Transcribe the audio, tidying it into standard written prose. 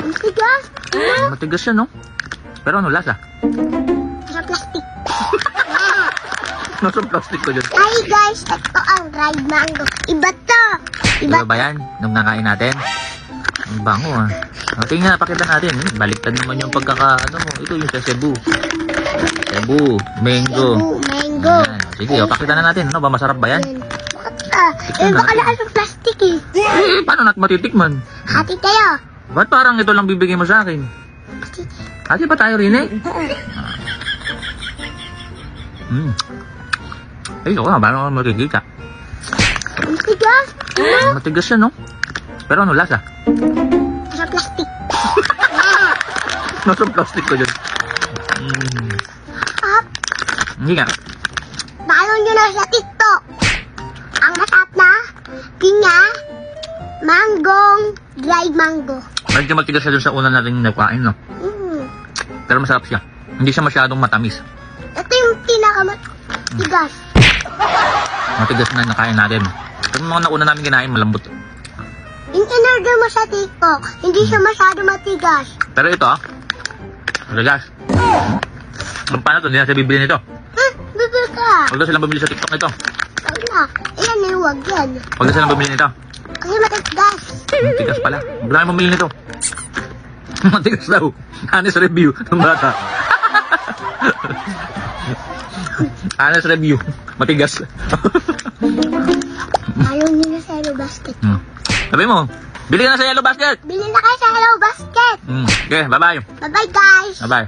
Matigas? Matigas yan, no? Pero ano lasa? Sa plastic. Nasa plastic ko dyan. Ay guys, ito ang dried mango. Iba to. Diba ba yan? Nung nakain natin? Ang bango, ah. Tingnan, pakita natin. Baliktad naman yung ano mo. Ito yung sa Cebu. Cebu, mango. Mango. Ayan. Sige, pakita na natin. Ano ba? Masarap ba yan? Bakit baka lahat ng plastic eh. Paano natin matitikman? Hati tayo. Ba't parang ito lang bibigay mo sa akin? Hati pa tayo rin eh. Ay, ito ka. Paano makikita? Matigas? Matigas yan, no? Pero ano lasa? Sa plastic. Nasa plastic ko dyan. Hindi nga. Follow nyo na sa TikTok. Ang masarap na pinya, manggong, dried mango. Medyo matigas siya dun sa una nating nakain, no? Pero masarap siya. Hindi siya masyadong matamis. Ito yung pinakamatigas. Matigas na nakain natin. Pero mga nauna namin kinain, malambot. Yung in-order mo sa TikTok, hindi siya masyado matigas. Pero ito, matigas. Paano ito? Hindi na siya bibili nito. Bibili ka. Huwag na silang bumili sa TikTok nito. Huwag na. Iyan na huwag yan. Huwag na silang bumili nito. Kasi matigas. Matigas pala. Huwag na kayo bumili nito. Matigas daw. Honest review ng bata. Honest review. Matigas. Ayaw nyo na sa Hello Basket. Sabi mo, bili ka na sa Yellow Basket. Bili na kayo sa Hello Basket. Okay, bye-bye. Bye-bye guys. Bye-bye.